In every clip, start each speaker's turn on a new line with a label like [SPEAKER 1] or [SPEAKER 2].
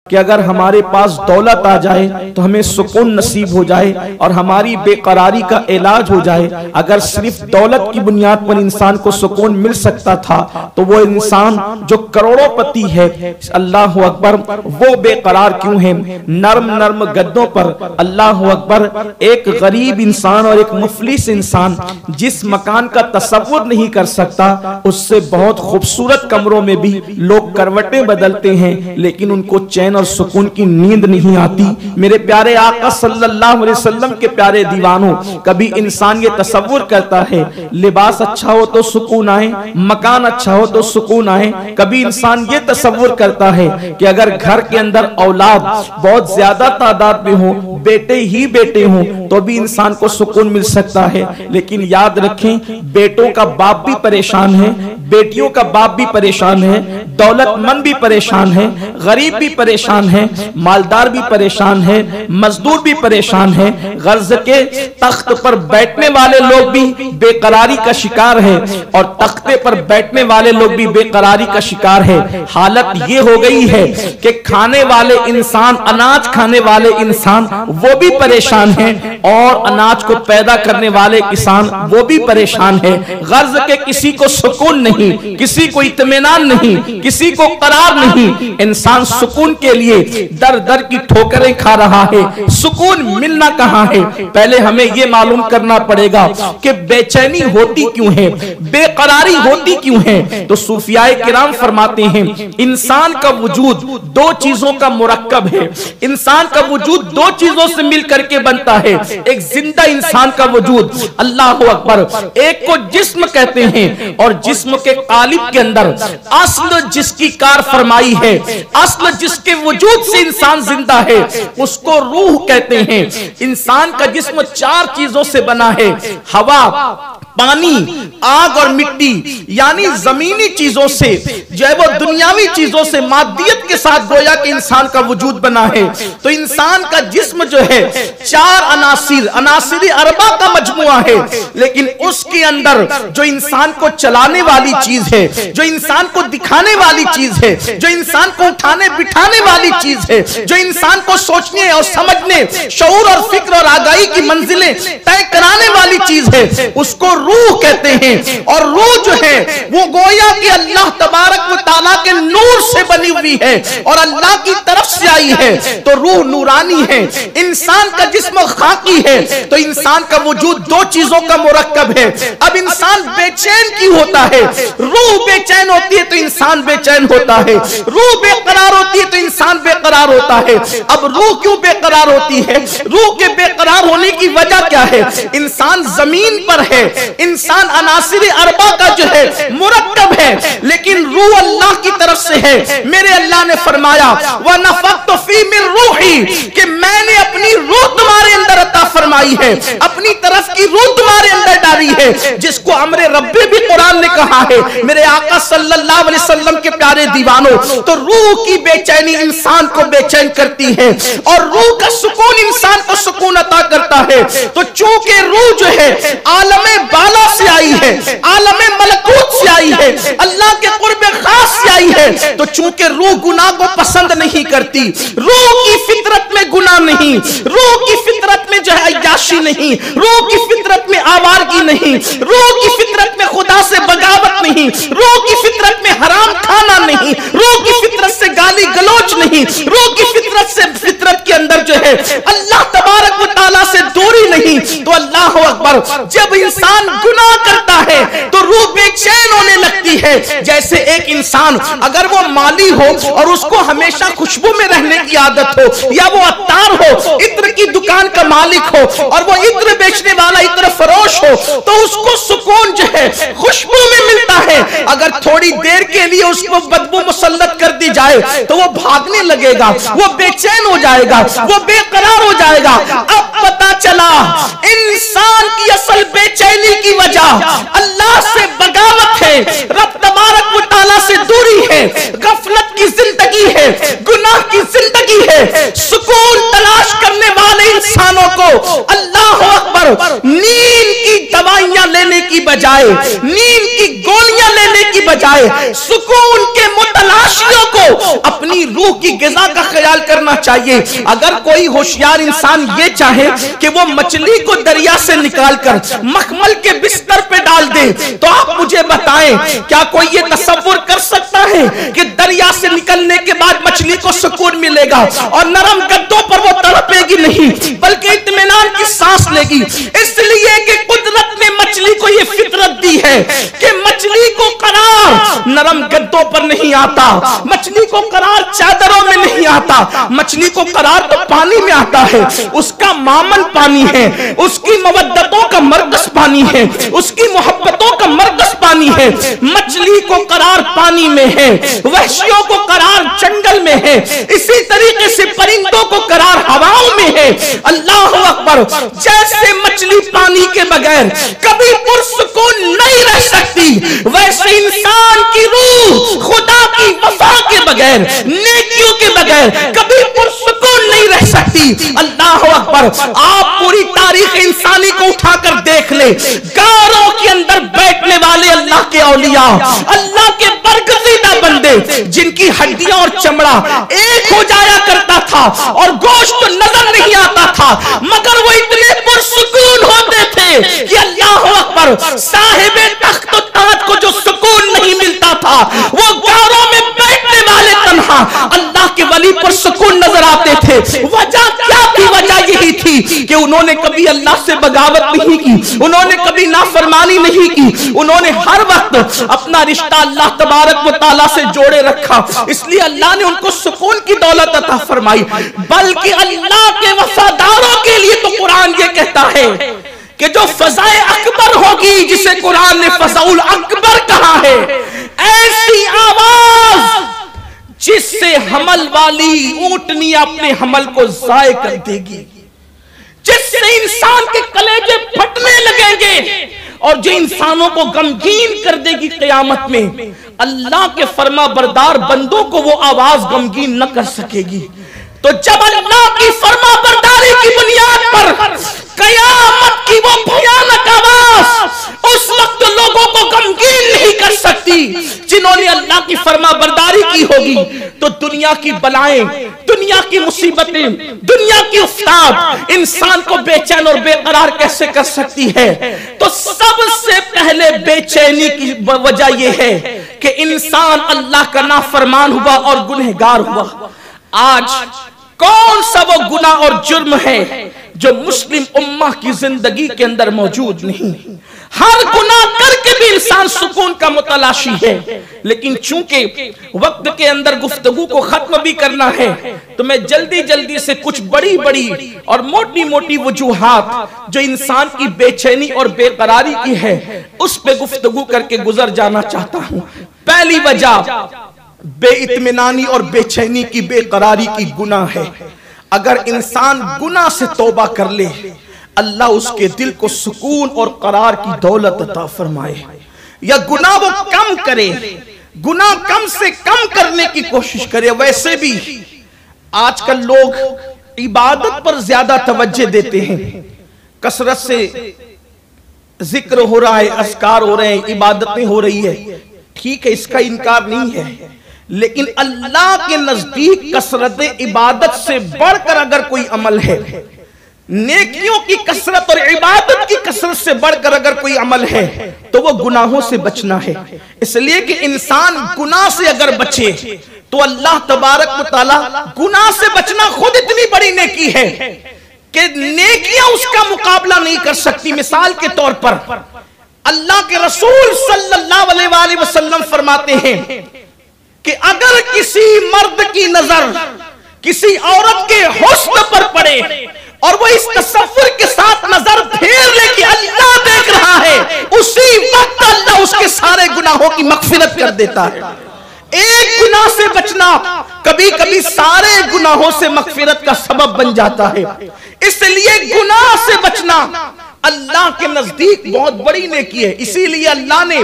[SPEAKER 1] कि अगर हमारे पास दौलत आ जाए तो हमें सुकून नसीब हो जाए और हमारी बेकरारी का इलाज हो जाए। अगर सिर्फ दौलत की बुनियाद पर इंसान को सुकून मिल सकता था तो वो इंसान जो करोड़ोंपति है, अल्लाह अकबर, वो बेकरार क्यों है? नर्म नर्म गद्दों पर, अल्लाह अकबर, एक गरीब इंसान और एक मुफलिस इंसान जिस मकान का तसव्वुर नहीं कर सकता, उससे बहुत खूबसूरत कमरों में भी लोग करवटें बदलते हैं, लेकिन उनको चैन और सुकून की नींद नहीं आती। मेरे प्यारे आका सल्लल्लाहु अलैहि वसल्लम के प्यारे दीवानों, कभी इंसान ये तसव्वुर करता है लिबास अच्छा हो तो सुकून आए, मकान अच्छा हो तो सुकून आए। कभी इंसान ये तसव्वुर करता है कि अगर घर के अंदर औलाद बहुत ज्यादा तादाद में हो, बेटे ही बेटे हों, तो भी इंसान को सुकून मिल सकता है। लेकिन याद रखें, बेटों का बाप भी परेशान है, बेटियों का बाप भी परेशान है, दौलतमंद भी परेशान है, गरीब भी परेशान है, मालदार भी परेशान है, मजदूर भी परेशान है। गर्ज के तख्त पर बैठने वाले लोग भी बेकरारी का शिकार है और तख्ते पर बैठने वाले लोग भी बेकरारी का शिकार है। हालत ये हो गई है कि खाने वाले इंसान, अनाज खाने वाले इंसान, वो भी परेशान है और अनाज को पैदा करने वाले किसान वो भी परेशान है। गर्ज के किसी को सुकून नहीं, किसी को इत्मीनान नहीं, किसी को करार नहीं। इंसान सुकून के लिए दर दर की ठोकरें खा रहा है। सुकून मिलना कहां है? पहले हमें यह मालूम करना पड़ेगा कि बेचैनी होती क्यों है, बेकरारी होती क्यों है। तो सूफियाए किराम फरमाते हैं, इंसान का वजूद दो चीजों का मुरक्कब है। इंसान का वजूद दो चीजों से मिलकर के बनता है। एक जिंदा इंसान का वजूद, अल्लाह अकबर, एक को जिस्म कहते हैं और जिस्म के कालिब के अंदर अस्ल जिसकी कार फरमाई है, अस्ल जिसके वजूद से इंसान जिंदा है, उसको रूह कहते हैं। इंसान का जिस्म चार चीजों से बना है, हवा, पानी, आग और मिट्टी, यानी जमीनी चीजों से, जो है वो दुनियावी चीजों से, मादियत के साथ गोया कि इंसान का वजूद बना है। तो इंसान का जिस्म जो है चार अनासिर, अनासिर अरबा का मजमुआ है, लेकिन उसके अंदर जो इंसान को चलाने वाली चीज है, जो इंसान को दिखाने वाली चीज है, जो इंसान को उठाने बिठाने वाली चीज है, जो इंसान को सोचने और समझने, शऊर और फिक्र और आगाही की मंजिलें तय कराने वाली चीज है, उसको रूह कहते हैं। और रूह जो है वो गोया कि अल्लाह तबारक व तआला के नूर से बनी हुई है और अल्लाह की तरफ से आई है, तो रूह नूरानी है। इंसान का जिस्म खाकी है, तो इंसान का वजूद दो चीजों का मुरक्कब है। अब इंसान बेचैन क्यों होता है? रूह बेचैन होती है तो इंसान बेचैन होता है, रूह बेकरार होती है तो इंसान बेकरार होता है। अब रूह क्यों बेकरार होती है? रूह के बेकरार होने की वजह क्या है? इंसान जमीन पर है, इंसान अनासिर अरबा का जो है मुरक्कब है, लेकिन रूह अल्लाह की तरफ से है। मेरे अल्लाह ने फरमाया, व नफख्तु फी मिन रूही, कि मैंने अपनी रूह तुम्हारे अंदर अता फरमाई है, अपनी तरफ की रूह तुम्हारे अंदर डाली है, जिसको अमरे रब्बी भी कुरान ने कहा है। मेरे आका सल्लल्लाहु अलैहि वसल्लम के प्यारे दीवानों, तो रूह की बेचैनी इंसान को बेचैन करती है और रूह का सुकून इंसान को सुकून अता करता है। तो चूंकि रूह जो है आलमे बाला से आई है, आलमे मलकूत से आई है, अल्लाह के कुर्बे खास से आई है, तो चूंकि रूह गुनाह को पसंद नहीं करती, रूह की फितरत में गुनाह नहीं, रूह की फितरत में जो है अय्याशी नहीं, रूह की फितरत में आवारगी नहीं, रूह की फितरत में खुदा से बगावत नहीं, रूह की फितरत में हराम खाना नहीं, रूह की फितरत से गाली गलौच नहीं, रूह की फितरत से, फितरत के अंदर जो है अल्लाह तबारक व तआला से दूरी नहीं। तो अल्लाह अकबर, जब इंसान गुनाह करता है तो रूह बेचैन होने लगती है। जैसे एक इंसान अगर वो माली हो और उसको हमेशा खुशबू में रहने की आदत हो, या वो अत्तार हो, इत्र की दुकान का मालिक हो और वो इत्र बेचने वाला, इत्र फरोश हो, तो उसको सुकून जो है खुशबू में मिलता है। अगर थोड़ी देर के लिए उसको बदबू मुसल्लत कर दी जाए तो वो भागने लगेगा, वो बेचैन हो जाएगा, वो बेकरार हो जाएगा। अब पता चला इंसान की असल बेचैनी की वजह अल्लाह से बगावत है, रब तबारक व तआला से दूरी है, गफलत की जिंदगी है, गुनाह की जिंदगी है। सुकून तलाश करने वाले इंसानों को अल्लाह अकबर नींद की दवाइयां लेने की बजाय, नींद की गोलियां कुर्बानियां लेने की बजाय सुकून के मुतलाशियों को अपनी रूह की गिज़ा का ख्याल करना चाहिए। अगर कोई होशियार इंसान ये चाहे कि वो मछली को दरिया से निकालकर मखमल के बिस्तर पे डाल दे, तो आप मुझे बताएं, क्या कोई ये तसव्वुर कर सकता है कि दरिया से निकलने के बाद मछली को सुकून मिलेगा और नरम गद्दों पर वो तड़पेगी नहीं, बल्कि इत्मीनान की सांस लेगी? इसलिए कि कुदरत ने मछली को ये फितरत दी है कि मछली को करार नरम गद्दों पर नहीं आता, मछली को करार चादरों में नहीं आता, मछली को करार तो पानी में आता है। उसका मामन पानी है, उसकी मवद्दतों का मरकज पानी है, उसकी मोहब्बतों का मरकज पानी है। मछली को करार पानी में है, वहशियों को करार जंगल में है, इसी तरीके से परिंदों को करार हवाओं में है। अल्लाह अकबर। जैसे मछली पानी के बगैर कभी पुरसुकून नहीं रह सकती, वैसे इंसान की रूह खुदा की वफा के बगैर, नेकियों के बगैर कभी पुरसुकून नहीं रह सकती। अल्लाह अकबर। आप पूरी तारीख इंसानी को उठाकर देख ले, गारों के अंदर बैठने वाले अल्लाह के औलिया, अल्लाह के बरगज़ीदा बंदे, जिनकी हड्डियां और चमड़ा एक हो जाया करता था और गोश्त नजर नहीं आता था, मगर वो इतने पुरसुकून होते थे कि अल्लाह अकबर। साहिबे तख्त और ताज को जो सुकून नहीं मिलता था, वो गारों में बैठने वाले तन्हा अल्लाह के वली पर सुकून नजर आते थे। वजह क्या थी? वजह यही थी कि उन्होंने कभी अल्लाह से बगावत नहीं की, उन्होंने कभी नाफरमानी नहीं की, उन्होंने हर वक्त अपना रिश्ता अल्लाह तबारक व तआला से जोड़े रखा। इसलिए अल्लाह ने उनको सुकून की दौलत अता फरमाई। बल्कि अल्लाह के वफादारों के लिए तो कुरान ये कहता है कि जो फज़ाए अकबर होगी, जिसे कुरान ने फज़ाउल अकबर कहा है, ऐसी आवाज जिससे हमल वाली ऊंटनी अपने हमल को ज़ाय कर देगी, जिससे इंसान के कलेजे फटने लगेंगे और जो इंसानों को गमगीन कर देगी क़यामत में, अल्लाह के फरमा बरदार बंदों को वो आवाज गमगीन न कर सकेगी। तो जब अल्लाह की फरमा बरदारी की बुनियाद पर क़यामत की वो भयानक आवाज उस वक्त लोगों को गमगीन नहीं कर सकती जिन्होंने अल्लाह की फरमा बरदारी की होगी, तो दुनिया की बलाएं, दुनिया की मुसीबतें, दुनिया की उफ्ताद इंसान को बेचैन और बेकरार कैसे कर सकती है? तो सबसे पहले बेचैनी की वजह यह है कि इंसान अल्लाह का नाफरमान हुआ और गुनहगार हुआ। आज कौन सा वो गुनाह और जुर्म है जो मुस्लिम उम्मा की जिंदगी के अंदर मौजूद नहीं? हर गुनाह करके भी इंसान सुकून का मुतलाशी है, लेकिन चूंकि वक्त के अंदर गुफ्तगू को खत्म भी करना है, तो मैं जल्दी जल्दी से कुछ बड़ी बड़ी और मोटी मोटी वजूहात जो इंसान की बेचैनी और बेकरारी की है उस पे गुफ्तगू करके गुजर जाना चाहता हूं। पहली वजह बेइत्मीनानी और बेचैनी की, बेकरारी की गुनाह है। अगर इंसान गुनाह से तौबा कर ले, अल्लाह उसके दिल को सुकून और करार की दौलत अता फरमाए। या गुनाह वो कम करे, गुनाह कम से कम करने की कोशिश करे। वैसे भी आजकल लोग इबादत पर ज्यादा तवज्जो देते हैं, कसरत से जिक्र हो रहा है, अस्कार हो रहे हैं, इबादतें हो रही है, ठीक है, इसका इनकार नहीं है। लेकिन अल्लाह के नजदीक कसरत इबादत से बढ़कर अगर कोई अमल है, नेकियों की कसरत और इबादत की कसरत से बढ़कर अगर कोई अमल है, तो वो गुनाहों से बचना है। इसलिए कि इंसान गुनाह से अगर बचे तो अल्लाह तबारक व तआला, गुनाह से बचना खुद इतनी बड़ी नेकी है कि नेकियां उसका मुकाबला नहीं कर सकती। मिसाल के तौर पर अल्लाह के रसूल सल्लल्लाहु अलैहि वसल्लम फरमाते हैं कि अगर किसी मर्द की नजर किसी औरत के हुस्न पर पड़े और वो इस तसव्वुर के साथ नजर फेर ले कि अल्लाह देख रहा है, उसी वक्त अल्लाह उसके सारे गुनाहों की मगफिरत कर देता है। एक गुनाह से बचना कभी कभी सारे गुनाहों से मगफिरत का सबब बन जाता है। इसलिए गुनाह से बचना अल्लाह के नजदीक बहुत बड़ी नेकी है। इसीलिए अल्लाह ने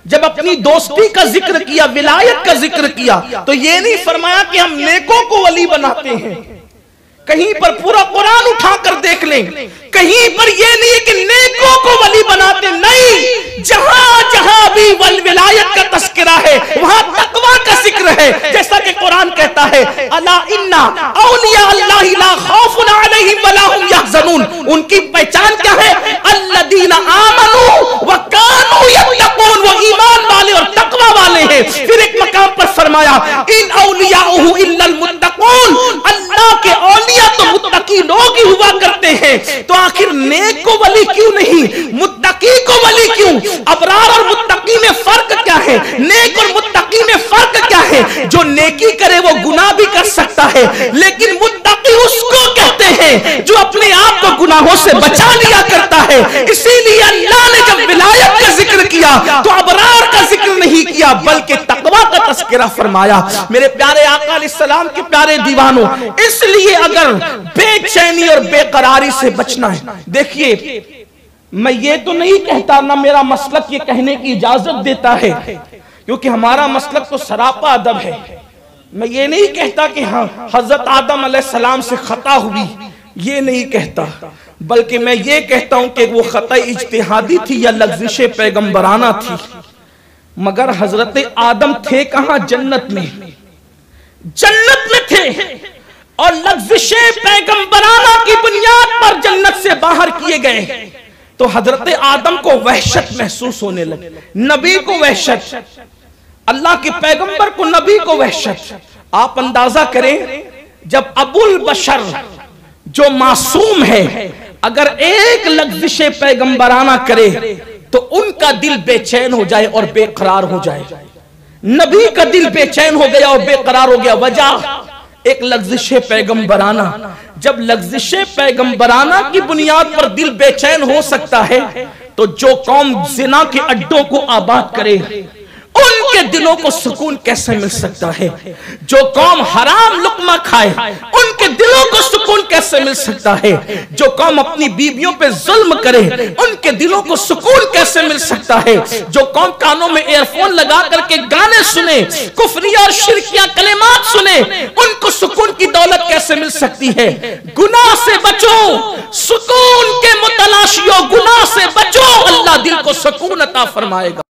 [SPEAKER 1] जब अपनी दोस्ती का जिक्र किया, विलायत का जिक्र किया, तो ये नहीं फरमाया कि हम नेकों को वली बनाते हैं, कहीं पर पूरा कुरान उठाकर देख लें, कहीं पर यह नहीं है कि नेकों को वली बनाते, नहीं, जहां जहां भी विलायत का तस्करा है वहां तकवा का जिक्र है। जैसा कि कुरान कहता है, अला इन्ना औलिया अल्लाहि ला खौफुन अलैहिम वला हुम यहज़नून। उनकी पहचान क्या है? अल्लदीना आमनू व कानू यत्तकून, वो ईमान वाले और तकवा वाले हैं। फिर एक मकाम पर फरमाया, इन औलियाउहु इल्लल मुत्तकून, अल्लाह के औलिया तो मुत्तकी लोग ही हुआ करते हैं। तो आखिर नेक को वली क्यों नहीं, मुत्तकी को वली क्यों? अबरार और मुत्तकी में फर्क क्या है? नेक और मुत्तकी में फर्क क्या है? जो नेकी करे वो गुनाह भी कर सकता है, लेकिन मुत्तकी उसको कहते हैं जो अपने आप को गुनाहों से बचा लिया करता है। इसीलिए अल्लाह ने जब विलायत का जिक्र किया तो अबरार का जिक्र नहीं किया, बल्कि तकवा का तस्करा फरमाया। मेरे प्यारे आका अलैहिस्सलाम के प्यारे दीवानों, इसलिए अगर बेचैनी और बेकरारी से बचना है, देखिए मैं ये तो नहीं कहता, ना मेरा मसलक ये कहने की इजाजत देता है, क्योंकि हमारा मसलक तो सरापा अदब है। मैं ये नहीं कहता कि हाँ हजरत आदम अलैहिस्सलाम से खता हुई, ये नहीं कहता, बल्कि मैं ये कहता हूं कि वो खता इज्तिहादी थी या लग़्ज़िश पैगंबराना थी। मगर हजरत आदम थे कहां? जन्नत में, जन्नत में थे, और लग़्ज़िश पैगंबराना की बुनियाद पर जन्नत से बाहर किए गए। तो हजरत आदम को वहशत महसूस होने लगी, नबी को वहशत, अल्लाह के पैगंबर को, नबी को वहशत। आप अंदाजा करें, जब अबुल बशर जो मासूम है अगर एक लग़्ज़िश पैगंबराना करे तो उनका दिल बेचैन हो जाए और बेकरार हो जाए। नबी का दिल बेचैन हो गया और बेकरार हो गया, वजह एक लग़्ज़िश पैगंबराना। जब लग़्ज़िश पैगंबराना की बुनियाद पर दिल बेचैन हो सकता है, तो जो कौम ज़िना के अड्डों को आबाद करे उनके दिलों को सुकून कैसे मिल सकता है? जो कौम हराम लुक्मा खाए उनके दिलों को सुकून कैसे मिल सकता है? जो कौम अपनी बीवियों पे जुल्म करे उनके दिलों को सुकून कैसे मिल सकता है? जो कौम कानों में एयरफोन लगा करके गाने सुने, कुफरिया और शिरकिया कलिमात सुने, उनको सुकून की दौलत कैसे मिल सकती है? गुनाह से बचो, सुकून के मुतलाशियों, गुनाह से बचो, अल्लाह दिल को सुकून अता फरमाएगा।